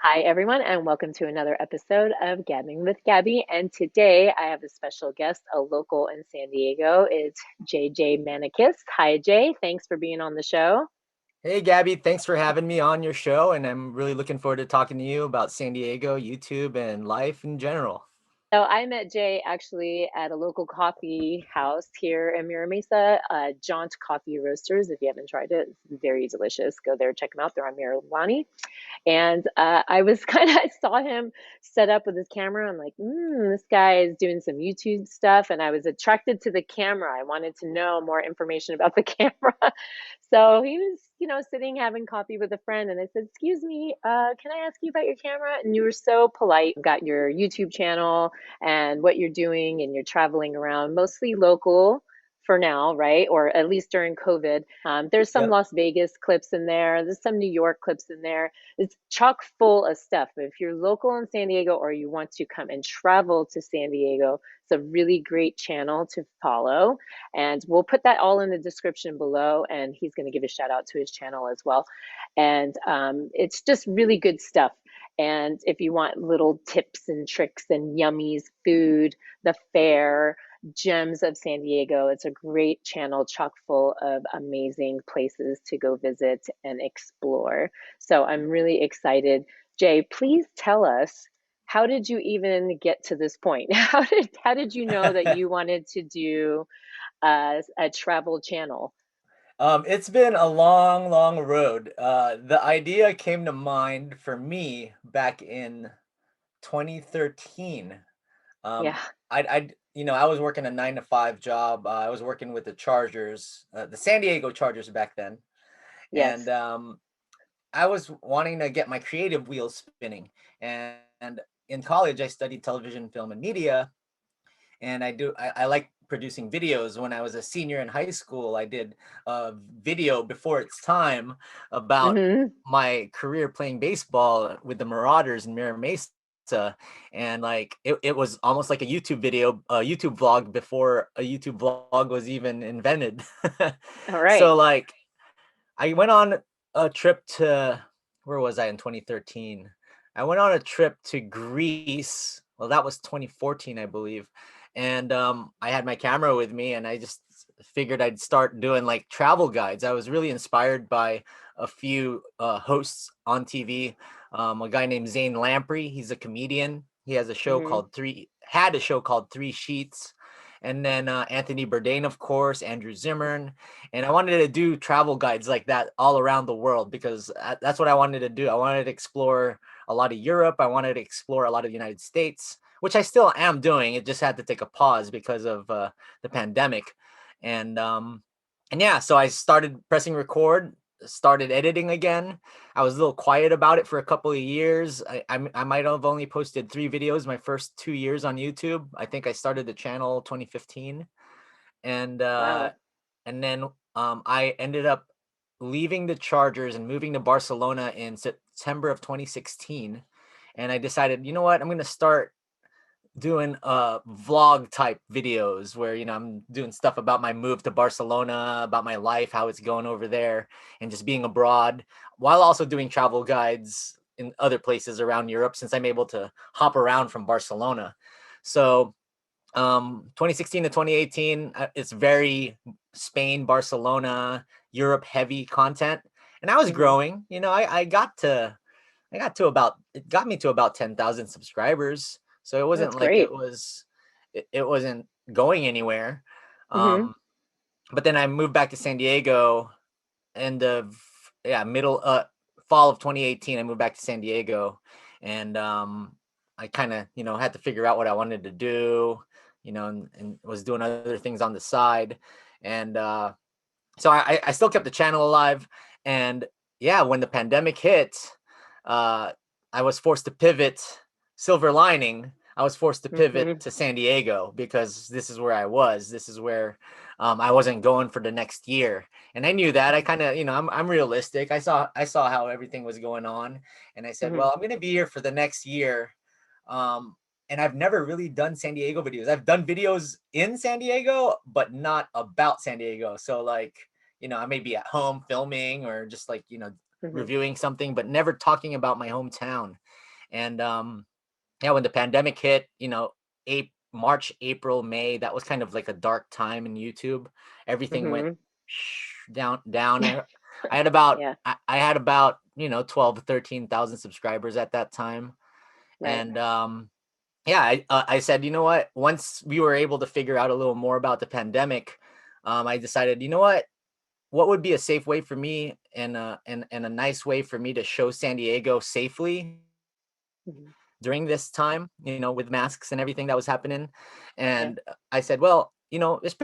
Hi, everyone, and welcome to another episode of Gabbing with Gabby. And today I have a special guest, a local in San Diego. It's Jay Jay Maniquis. Hi, Jay. Thanks for being on the show. Hey Gabby, thanks for having me on your show, and I'm really looking forward to talking to you about San Diego, YouTube, and life in general. So I met Jay actually at a local coffee house here in Mira Mesa, Jaunt Coffee Roasters. If you haven't tried it, it's very delicious. Go there, check them out. They're on Mirawani. And I was I saw him set up with his camera. I'm like, this guy is doing some YouTube stuff. And I was attracted to the camera. I wanted to know more information about the camera. So he was, sitting having coffee with a friend. And I said, excuse me, can I ask you about your camera? And you were so polite. Got your YouTube channel and what you're doing, and you're traveling around, mostly local for now, right? Or at least during COVID. There's some Yep. Las Vegas clips in there. There's some New York clips in there. It's chock full of stuff. But if you're local in San Diego or you want to come and travel to San Diego, it's a really great channel to follow. And we'll put that all in the description below. And he's going to give a shout out to his channel as well. And it's just really good stuff. And if you want little tips and tricks and yummies, food, the fair, gems of San Diego, it's a great channel chock full of amazing places to go visit and explore. So I'm really excited. Jay, please tell us, how did you even get to this point? How did you know that you wanted to do a travel channel? It's been a long, long road. The idea came to mind for me back in 2013. Yeah. Um, I was working a 9 to 5 job. I was working with the Chargers, the San Diego Chargers back then, and Yes. I was wanting to get my creative wheels spinning. And in college, I studied television, film, and media, and I like producing videos. When I was a senior in high school, I did a video before its time about Hmm. my career playing baseball with the Marauders in Mira Mesa. And like it was almost like a YouTube video, a YouTube vlog before a YouTube vlog was even invented. All right. So like I went on a trip to, where was I in 2013? I went on a trip to Greece. Well, that was 2014, I believe. And I had my camera with me, and I just figured I'd start doing like travel guides. I was really inspired by a few hosts on TV. A guy named Zane Lamprey, he's a comedian. He has a show Hmm. called had a show called Three Sheets. And then Anthony Bourdain, of course, Andrew Zimmern, and I wanted to do travel guides like that all around the world because that's what I wanted to do. I wanted to explore a lot of Europe. I wanted to explore a lot of the United States, which I still am doing. It just had to take a pause because of the pandemic. And and yeah, so I started pressing record, started editing again. I was a little quiet about it for a couple of years. I might have only posted 3 videos my first 2 years on YouTube. I think I started the channel 2015, and Wow. then I ended up leaving the Chargers and moving to Barcelona in September of 2016. And I decided, you know what, I'm going to start doing vlog type videos where, I'm doing stuff about my move to Barcelona, about my life, how it's going over there, and just being abroad, while also doing travel guides in other places around Europe since I'm able to hop around from Barcelona. So 2016 to 2018, it's very Spain, Barcelona, Europe heavy content, and I was Hmm. growing. I got to about, it got me to about 10,000 subscribers, so it wasn't That's like great. it wasn't going anywhere. Hmm. um but then I moved back to San Diego, end of, yeah, middle fall of 2018. I moved back to San Diego, and I kind of, had to figure out what I wanted to do, and was doing other things on the side. And so I still kept the channel alive. And yeah, when the pandemic hit, uh I was forced to pivot. Silver lining, I was forced to pivot Hmm. to San Diego because this is where I was. This is where I wasn't going for the next year, and I knew that. I kind of, I'm realistic. I saw how everything was going on, and I said, Hmm. well, I'm gonna be here for the next year. Um, and I've never really done San Diego videos. I've done videos in San Diego, but not about San Diego. So like, I may be at home filming or just like, Mhm. reviewing something, but never talking about my hometown. And yeah, when the pandemic hit, March, April, May, that was kind of like a dark time in YouTube. Everything went Mhm. down. I had about Yeah. I had about 12 to 13,000 subscribers at that time. Right. And yeah, I said, you know what? Once we were able to figure out a little more about the pandemic, I decided, you know what would be a safe way for me and a nice way for me to show San Diego safely Mhm. during this time, with masks and everything that was happening. Yeah. And I said, well, it's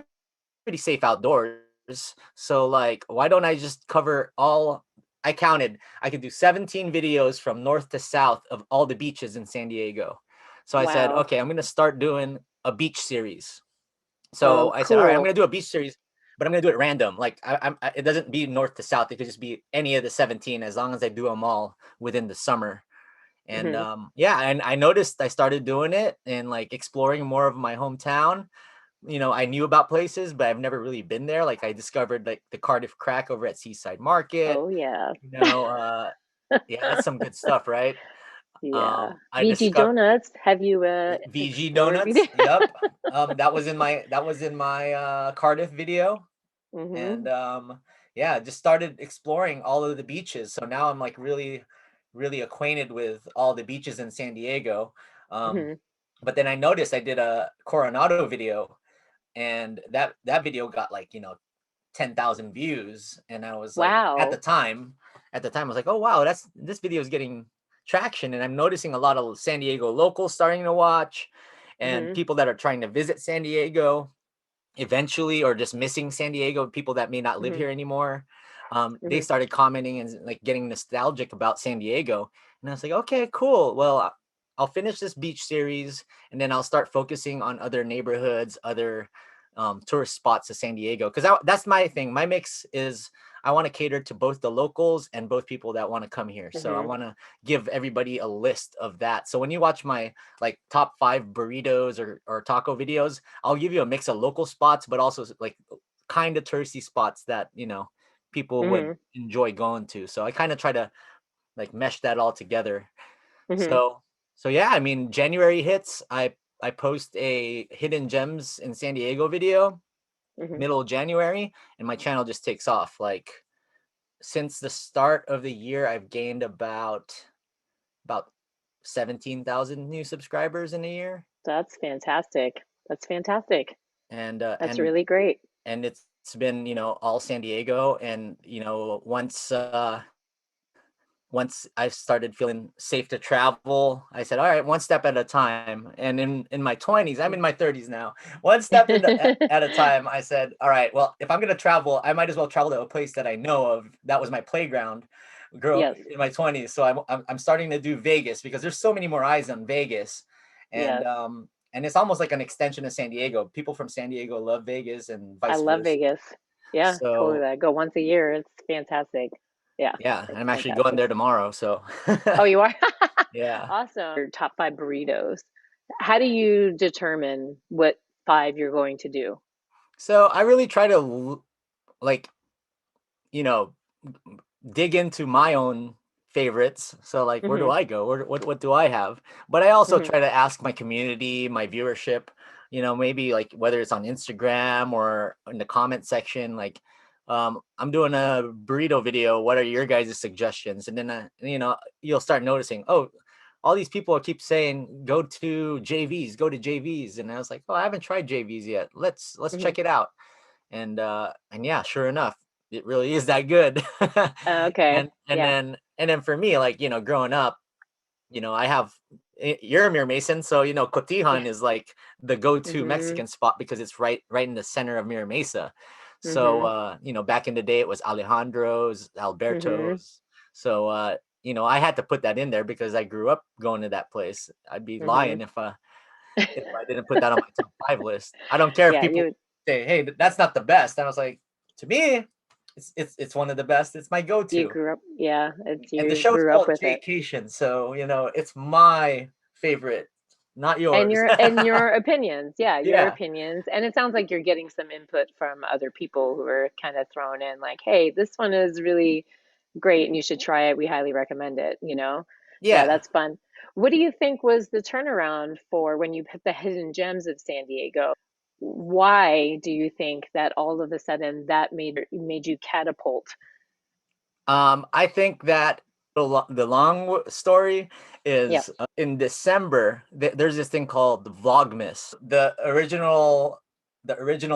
pretty safe outdoors. So like, why don't I just cover all? I counted. I could do 17 videos from north to south of all the beaches in San Diego. So I said, Wow. okay, I'm gonna start doing a beach series. So Oh, I said, all right, I'm cool. gonna do a beach series, but I'm gonna do it random. Like it doesn't be north to south. It could just be any of the 17 as long as I do them all within the summer. And Mhm. yeah, and I noticed I started doing it and like exploring more of my hometown. I knew about places, but I've never really been there. Like I discovered like the Cardiff crack over at Seaside Market. Oh, yeah. You know, yeah, that's some good stuff, right? Yeah. I VG discovered Donuts. Have you VG explored donuts. VG? Yep. That was in my Cardiff video. And Mhm. yeah, just started exploring all of the beaches. So now I'm like really really acquainted with all the beaches in San Diego. um Mhm. but then I noticed I did a Coronado video, and that video got like 10,000 views, and I was like, Wow. at the time I was like, oh wow, this video is getting traction, and I'm noticing a lot of San Diego locals starting to watch, and Mhm. people that are trying to visit San Diego eventually, or just missing San Diego, people that may not live Mhm. here anymore. They Mhm. started commenting and like getting nostalgic about San Diego. And I was like, okay, cool. Well, I'll finish this beach series, and then I'll start focusing on other neighborhoods, other tourist spots of San Diego. Because that's my thing. My mix is I want to cater to both the locals and both people that want to come here. So I Mhm. want to give everybody a list of that. So when you watch my like top 5 burritos or taco videos, I'll give you a mix of local spots, but also like kind of touristy spots that people would Mhm. enjoy going to. So I kind of try to like mesh that all together. Mhm. So yeah, I mean, January hits, I post a hidden gems in San Diego video Mhm. middle of January, and my channel just takes off. Like since the start of the year, I've gained about 17,000 new subscribers in a year. That's fantastic. That's fantastic. And That's really great. it's been all San Diego. And once I started feeling safe to travel, I said, all right, one step at a time. And in my 20s, I'm in my 30s now, one step at a time. I said, all right, well, if I'm going to travel, I might as well travel to a place that I know of. That was my playground grow Yes. in my 20s. So I'm starting to do Vegas because there's so many more eyes on Vegas. And Yes. and it's almost like an extension of San Diego. People from San Diego love Vegas and I vice love versa. Vegas. Yeah, totally. So I go once a year. It's fantastic. Yeah, yeah, it's I'm actually going fantastic. there tomorrow. So Oh, you are? yeah. Awesome. Your top five burritos. How do you determine what five you're going to do? So I really try to like, you know, dig into my own favorites. So like, where do Hmm. I go? What do I have? But I also Hmm. try to ask my community, my viewership, maybe like whether it's on Instagram or in the comment section, like, I'm doing a burrito video. What are your guys' suggestions? And then, you'll start noticing, oh, all these people keep saying, go to JVs, go to JVs. And I was like, oh, I haven't tried JVs yet. Let's Hmm. check it out. And yeah, sure enough, it really is that good. Okay. Yeah. And then for me, like, growing up, I have you're a Mir Mason, so Yeah. Cotijan is like the go-to Hmm. Mexican spot because it's right in the center of Mira Mesa. So Hmm. back in the day it was Alejandro's, Hmm. Alberto's. So I had to put that in there because I grew up going to that place. I'd be Hmm. lying if I didn't put that on my top 5 list. I don't care if Yeah, people you say, "Hey, that's not the best." And I was like, to me, it's one of the best. It's my you go-to. grew up. Yeah, it's And the you show's grew up called with it. Jaycation, so it's my favorite, not And yours. your opinions, yeah, your Yeah. opinions. And it sounds like you're getting some input from other people who are kind of thrown in like, hey, this one is really great and you should try it. We highly recommend it, you know? Yeah, Yeah. that's fun. What do you think was the turnaround for when you hit the hidden gems of San Diego? Why do you think that all of a sudden that made you catapult? I think that the long story Yeah. is in December. There's this thing called Vlogmas. The original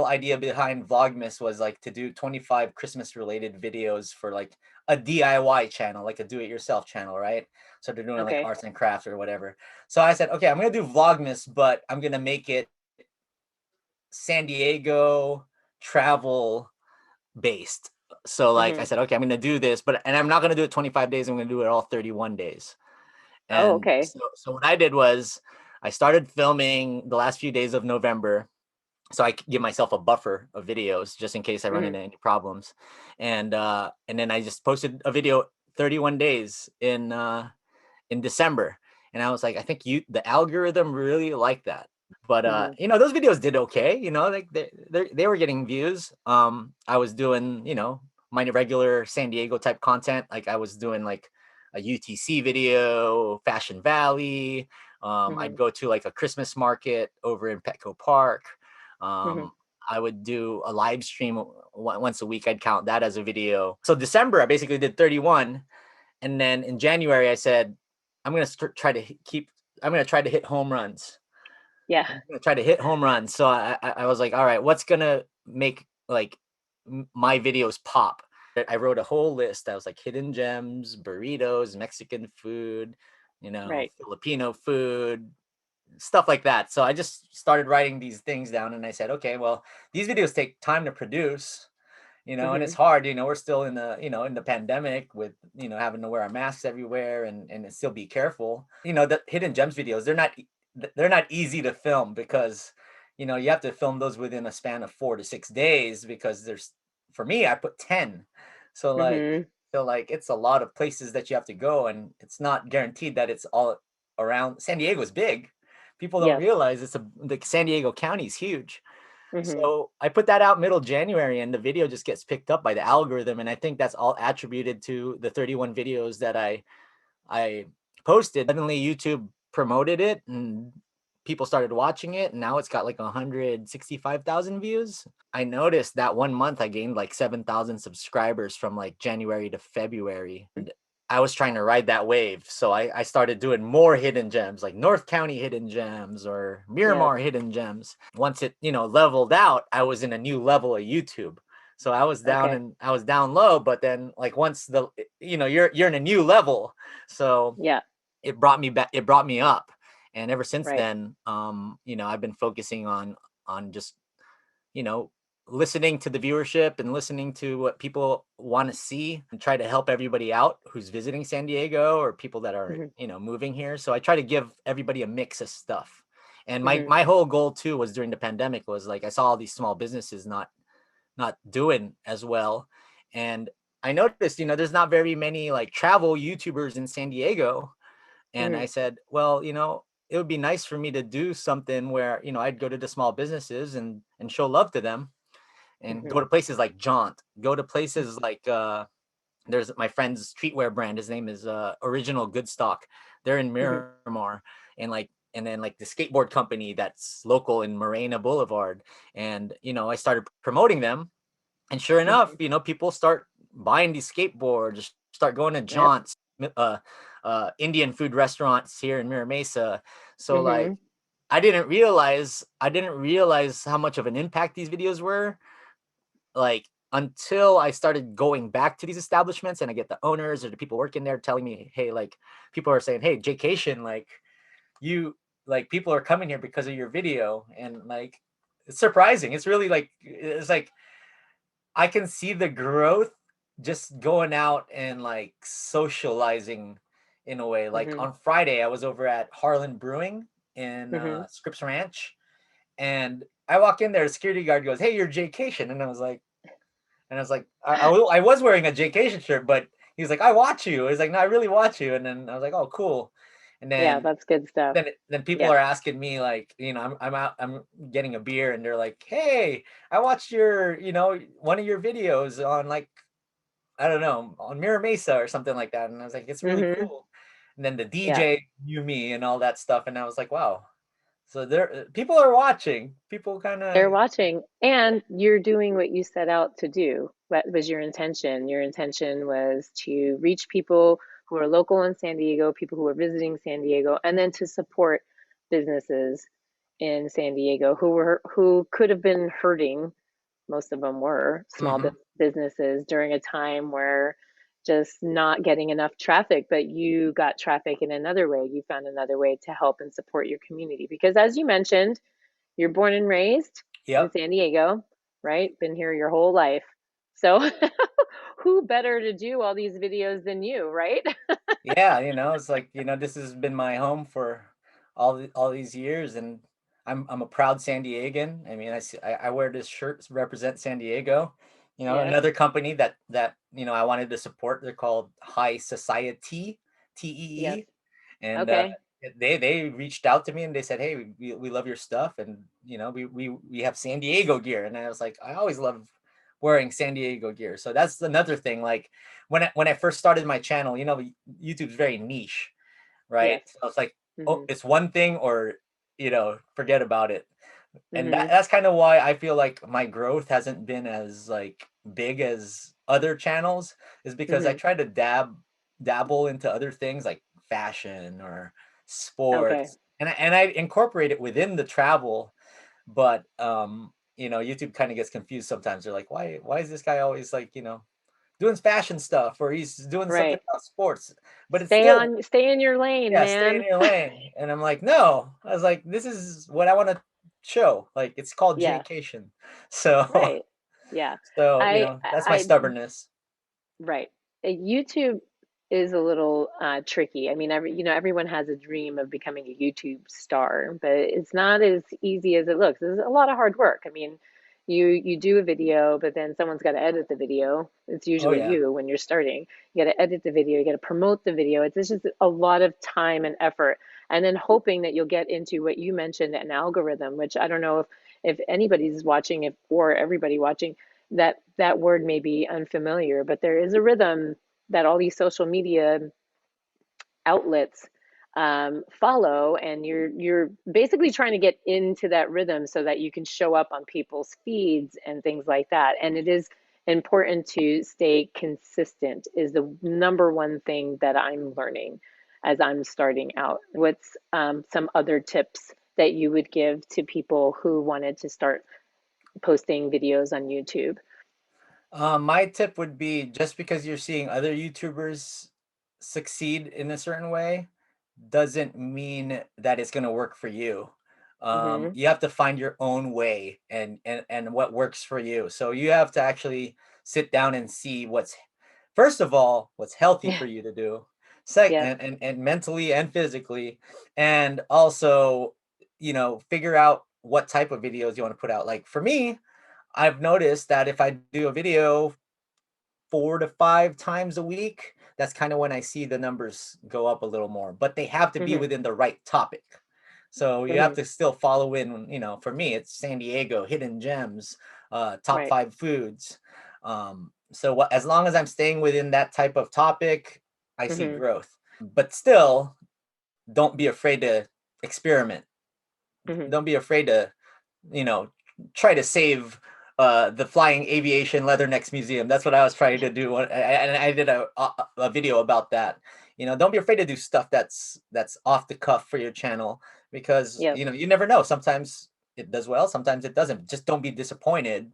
idea behind Vlogmas was like to do 25 Christmas related videos for like a DIY channel, like a do-it-yourself channel, right? So they're doing like Okay. arts and crafts or whatever. So I said, okay, I'm gonna do Vlogmas, but I'm gonna make it San Diego travel based. So like I Hmm. said, okay, I'm gonna do this, and I'm not gonna do it 25 days. I'm gonna do it all 31 days. Oh, And okay. so what I did was I started filming the last few days of November, so I could give myself a buffer of videos just in case I run Hmm. into any problems. And then I just posted a video 31 days in December. And I was like, I think the algorithm really liked that. But Hmm. those videos did okay. Like they were getting views. I was doing, my regular San Diego type content. Like I was doing like a UTC video, Fashion Valley. I'd Hmm. go to like a Christmas market over in Petco Park. Hmm. Um, I would do a live stream once a week. I'd count that as a video. So December, I basically did 31, and then in January, I said, I'm gonna try to keep. I'm gonna try to hit home runs. Yeah. I'm gonna try to hit home runs. So I was like, all right, what's gonna make like my videos pop? I wrote a whole list. I was like hidden gems, burritos, Mexican food, Right. Filipino food, stuff like that. So I just started writing these things down, and I said, okay, well, these videos take time to produce, and it's Hmm. hard. We're still in the pandemic with, having to wear our masks everywhere, and still be careful. The hidden gems videos, they're not easy to film because, you have to film those within a span of 4 to 6 days because for me, I put 10. So like, Hmm. it's a lot of places that you have to go, and it's not guaranteed that it's all around. San Diego's big. People don't Yes. realize the San Diego County is huge. Hmm. So I put that out middle January, and the video just gets picked up by the algorithm. And I think that's all attributed to the 31 videos that I posted. Suddenly YouTube promoted it, and people started watching it. And now it's got like 165,000 views. I noticed that one month I gained like 7,000 subscribers from like January to February. And I was trying to ride that wave. So I started doing more hidden gems, like North County hidden gems or Yes. Miramar hidden gems. Once it, leveled out, I was in a new level of YouTube. So Okay. I was down low, but then like once you're in a new level. So Yeah. it brought me back, it brought me up. And ever since Right. then, I've been focusing on just, you know, listening to the viewership and listening to what people want to see and try to help everybody out who's visiting San Diego or people that are, Hmm. moving here. So I try to give everybody a mix of stuff. And my Hmm. my whole goal too was during the pandemic was like I saw all these small businesses not doing as well. And I noticed, there's not very many like travel YouTubers in San Diego. And Hmm. I said, well, it would be nice for me to do something where, I'd go to the small businesses and show love to them and Hmm. go to places like Jaunt, go to places like there's my friend's streetwear brand. His name is Original Good Stock. They're in Hmm. Miramar, and then like the skateboard company that's local in Morena Boulevard. And I started promoting them, and sure enough, Hmm. people start buying these skateboards, start going to Yep. Jaunt's, uh, Indian food restaurants here in Mira Mesa. So like Hmm. I didn't realize how much of an impact these videos were, like until I started going back to these establishments and I get the owners or the people working there telling me, hey, like people are saying, hey, Jaycation, like you, like people are coming here because of your video. And like it's surprising. It's really like it's like I can see the growth just going out and like socializing in a way. Like Hmm. on Friday, I was over at Harlan Brewing in Hmm. Scripps Ranch, and I walk in there. The security guard goes, "Hey, you're Jaycation," and I was like, I was wearing a Jaycation shirt, but he was like, "I watch you." He's like, "No, I really watch you." And then I was like, "Oh, cool." And Yeah, then that's good stuff. then people Yeah. are asking me like, I'm out, I'm getting a beer, and they're like, "Hey, I watched one of your videos on like I don't know, on Mira Mesa or something like that. And I was like, it's really Mm-hmm. cool. And then the Yeah. DJ knew me and all that stuff. And I was like, wow. So there, people are watching. People kind They're of, watching, and you're doing what you set out to do. What was your intention? Your intention was to reach people who are local in San Diego, people who are visiting San Diego, and then to support businesses in San Diego who could have been hurting. Most of them were small mhm. businesses during a time where just not getting enough traffic, but you got traffic in another way. You found another way to help and support your community. Because as you mentioned, you're born and raised in Yep. San Diego, right? Been here your whole life. So who better to do all these videos than you, right? Yeah, it's like, this has been my home for all these years, and I'm a proud San Diegan. I mean, I wear this shirt to represent San Diego. Yes. Another company that I wanted to support. They're called High Society, Yes. TEE, and Okay. they reached out to me and they said, "Hey, we love your stuff, and we have San Diego gear." And I was like, I always love wearing San Diego gear. So that's another thing. Like when I first started my channel, YouTube's very niche, right? Yes. So it's like, oh, Mhm. it's one thing, or forget about it. And Mhm. that's kind of why I feel like my growth hasn't been as like big as other channels, is because I Mhm. try to dabble into other things like fashion or Okay. sports, and I incorporate it within the travel. But YouTube kind of gets confused sometimes. They're like, why is this guy always like, doing fashion stuff, or he's doing something Right. about sports, but it's still, Stay in your lane, yeah, stay in man. your lane. And I'm like, no. I was like, this is what I want to show. Like, it's called Yeah. Jaycation. So, Right. Yeah. so I that's my I stubbornness. Right. YouTube is a little tricky. I mean, everyone has a dream of becoming a YouTube star, but it's not as easy as it looks. It's a lot of hard work. I mean, you do a video, but then someone's got to edit the video. It's Oh usually yeah. you when you're starting. You got to edit the video, you got to promote the video. It's just a lot of time and effort, and then hoping that you'll get into what you mentioned, an algorithm, which I don't know if anybody's watching, if or everybody watching that word may be unfamiliar, but there is a rhythm that all these social media outlets follow, and you're basically trying to get into that rhythm so that you can show up on people's feeds and things like that. And it is important to stay consistent. Is the number one thing that I'm learning as I'm starting out. What's some other tips that you would give to people who wanted to start posting videos on YouTube? My tip would be, just because you're seeing other YouTubers succeed in a certain way doesn't mean that it's going to work for you. Mm-hmm. You have to find your own way, and what works for you. So you have to actually sit down and see first of all, what's healthy Yeah. for you to do, Yes. and mentally and physically, and also, figure out what type of videos you want to put out. Like for me, I've noticed that if I do a video 4 to 5 times a week, that's kind of when I see the numbers go up a little more. But they have to be Mm-hmm. within the right topic. So you have Mm-hmm. to still follow in. For me, it's San Diego, hidden gems, top Right. 5 foods. So as long as I'm staying within that type of topic, I see Mm-hmm. growth. But still, don't be afraid to experiment. Mm-hmm. Don't be afraid to, you know, try to save the Flying Aviation Leathernecks Museum. That's what I was trying to do, and I did a video about that. Don't be afraid to do stuff that's off the cuff for your channel, because Yes. you never know. Sometimes it does well, sometimes it doesn't. Just don't be disappointed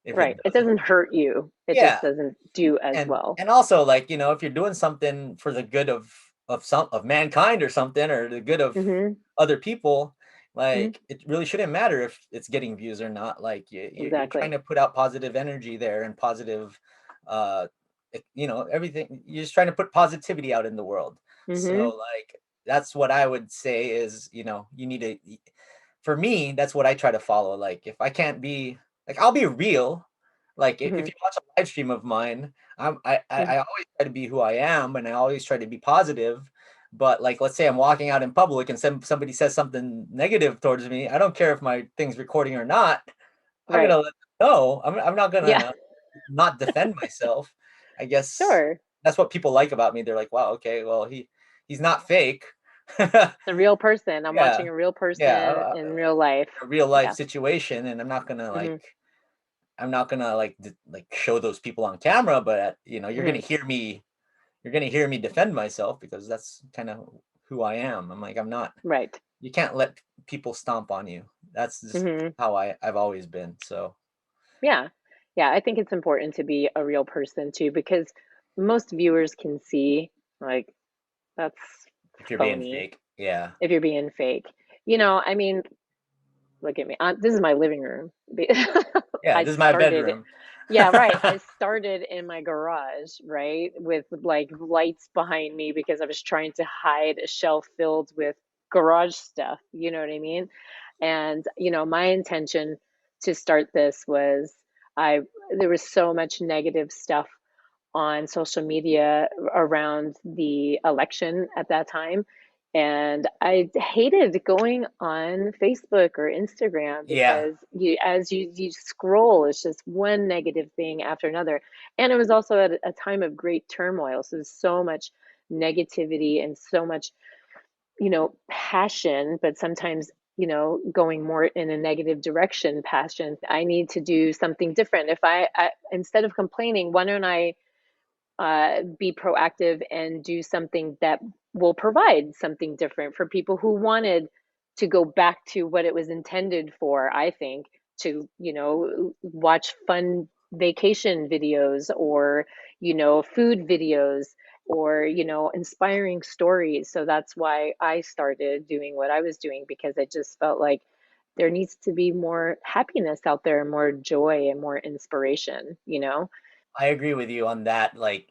if it Right. It doesn't. doesn't hurt you. It just Yeah, doesn't do as and well. and also, like, if you're doing something for the good of mankind or something, or the good of Mm-hmm. other people, Mm-hmm. like, it really shouldn't matter if it's getting views or not. Like, you're trying Exactly. to put out positive energy there, and positive, uh everything. You're just trying to put positivity out in the world. Mm-hmm. So, like, that's what I would say is, you need to, for me, that's what I try to follow. Like, if I can't be, like, I'll be real. Like, if Mm-hmm. you watch a live stream of mine, I always try to be who I am, and I always try to be positive. But, like, let's say I'm walking out in public and somebody says something negative towards me. I don't care if my thing's recording or not. I'm Right. gonna let them know. I'm not Yeah. gonna not defend myself. I guess Sure. that's what people like about me. They're like, wow, okay, well, he's not fake. The real person. I'm Yeah, watching a real yeah, person in real life. a real life Yeah. situation, and Hmm. I'm not gonna like show those people on camera, but Hmm. you're gonna hear me defend myself because that's kind of who I am. I'm like, I'm not. Right. You can't let people stomp on you. That's just Hmm. how I've always been. So Yeah. Yeah. I think it's important to be a real person too, because most viewers can see, like, that's if you're being phony fake, yeah, if you're being fake. I mean, look at me. This is my living room. yeah, I this is my started, bedroom. yeah, right. I started in my garage, right, with like lights behind me because I was trying to hide a shelf filled with garage stuff. You know what I mean? And, my intention to start this was I, there was so much negative stuff on social media around the election at that time. And I hated going on Facebook or Instagram Yeah, because as you scroll, it's just one negative thing after another. And it was also at a time of great turmoil. So there's so much negativity and so much, passion, but sometimes, going more in a negative direction, passion. I need to do something different. If I instead of complaining, why don't I be proactive and do something that will provide something different for people who wanted to go back to what it was intended for, I think, to, watch fun vacation videos or, food videos or, inspiring stories. So that's why I started doing what I was doing because I just felt like there needs to be more happiness out there, more joy and more inspiration. I agree with you on that. Like,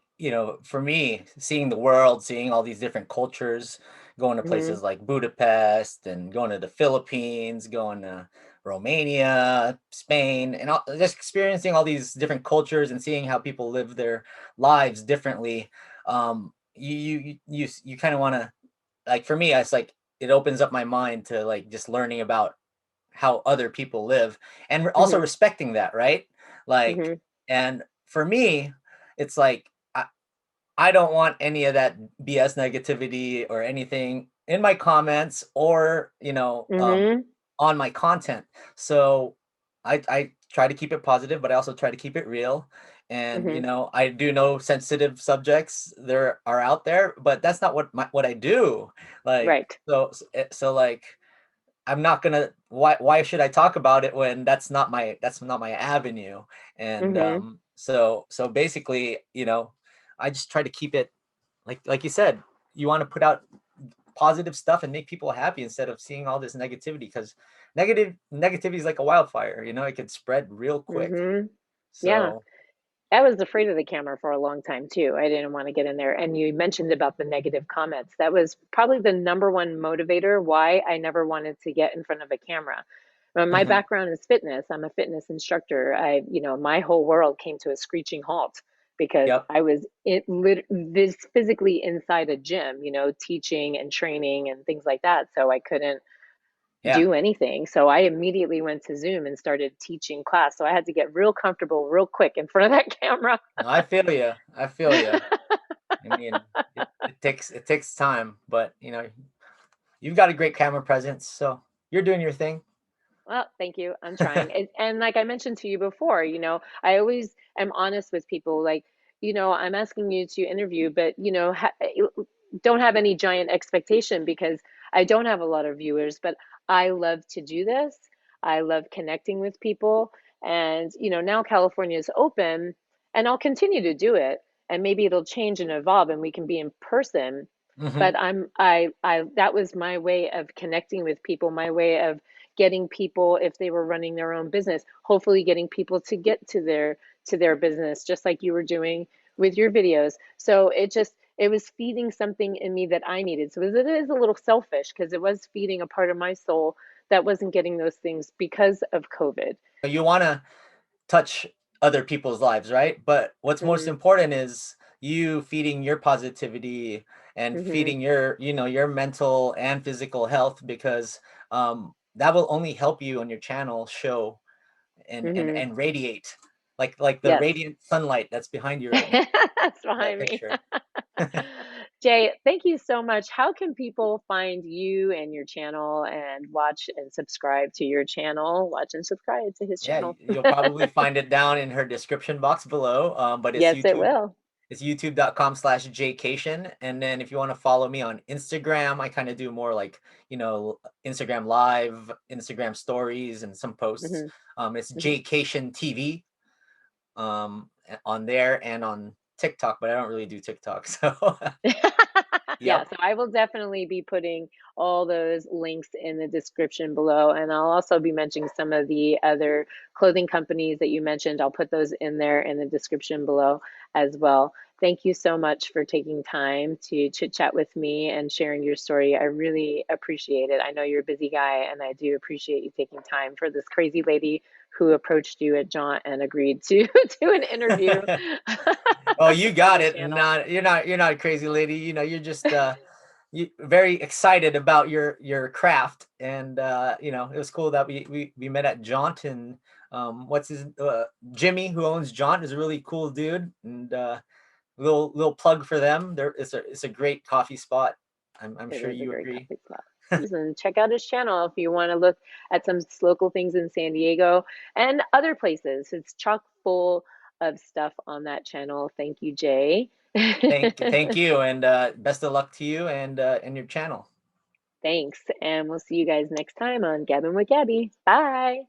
for me, seeing the world, seeing all these different cultures, going to Hmm. places like Budapest and going to the Philippines, going to Romania, Spain, and just experiencing all these different cultures and seeing how people live their lives differently. You kind of want to, like, for me, it's like it opens up my mind to like just learning about how other people live and also Hmm. respecting that, right? Like, Hmm. and for me, it's like I don't want any of that BS negativity or anything in my comments or, Hmm. on my content. So I try to keep it positive, but I also try to keep it real. And, Hmm. I do know sensitive subjects there are out there, but that's not what I do. Like, Right. so like, I'm not gonna. Why should I talk about it when that's not my avenue? And Hmm. so basically, I just try to keep it like you said. You want to put out positive stuff and make people happy instead of seeing all this negativity because negativity is like a wildfire. It can spread real quick. Hmm. Yeah. So I was afraid of the camera for a long time too. I didn't want to get in there. And you mentioned about the negative comments. That was probably the number one motivator why I never wanted to get in front of a camera. My mhm, background is fitness. I'm a fitness instructor. My whole world came to a screeching halt because yep, I was this physically inside a gym, teaching and training and things like that. So I couldn't yeah. do anything. So I immediately went to Zoom and started teaching class. So I had to get real comfortable real quick in front of that camera. No, I feel you. I feel you. I mean, it takes time, but you've got a great camera presence, so you're doing your thing. Well, thank you. I'm trying. And like I mentioned to you before, I always am honest with people. Like, I'm asking you to interview, but, don't have any giant expectation because I don't have a lot of viewers, but I love to do this. I love connecting with people. And, now California is open and I'll continue to do it. And maybe it'll change and evolve and we can be in person. Hmm. But that was my way of connecting with people, my way of getting people if they were running their own business, hopefully getting people to get to their business just like you were doing with your videos. So it was feeding something in me that I needed. So it is a little selfish because it was feeding a part of my soul that wasn't getting those things because of COVID. You want to touch other people's lives, right? But what's most Mhm. important is you feeding your positivity and Mhm. feeding your mental and physical health because that will only help you on your channel show and Mhm. and radiate. like the Yes. radiant sunlight that's behind you right now. That's That behind me. picture. Jay, thank you so much. How can people find you and your channel and watch and subscribe to your channel? Watch and subscribe to his Yeah, channel. you'll probably find it down in her description box below. But it's Yes, it YouTube. will. It's youtube.com/Jaycation. And then if you want to follow me on Instagram, I kind of do more like, Instagram live, Instagram stories, and some posts. Hmm. It's Hmm. Jaycation TV on there and on TikTok, but I don't really do TikTok. So, Yeah, yep. so I will definitely be putting all those links in the description below, and I'll also be mentioning some of the other clothing companies that you mentioned. I'll put those in there in the description below as well. Thank you so much for taking time to chit chat with me and sharing your story. I really appreciate it. I know you're a busy guy, and I do appreciate you taking time for this crazy lady who approached you at Jaunt and agreed to do an interview Oh, you on got the it. channel. You're not a crazy lady. You're just you very excited about your craft, and it was cool that we met at Jaunt. And what's his Jimmy, who owns Jaunt, is a really cool dude. And little plug for them. It's a great coffee spot. I'm It sure is a you great agree. coffee spot. And check out his channel if you want to look at some local things in San Diego and other places. It's chock full of stuff on that channel. Thank you, Jay. Thank you, and best of luck to you and your channel. Thanks. And we'll see you guys next time on Gabbing with Gabby. Bye.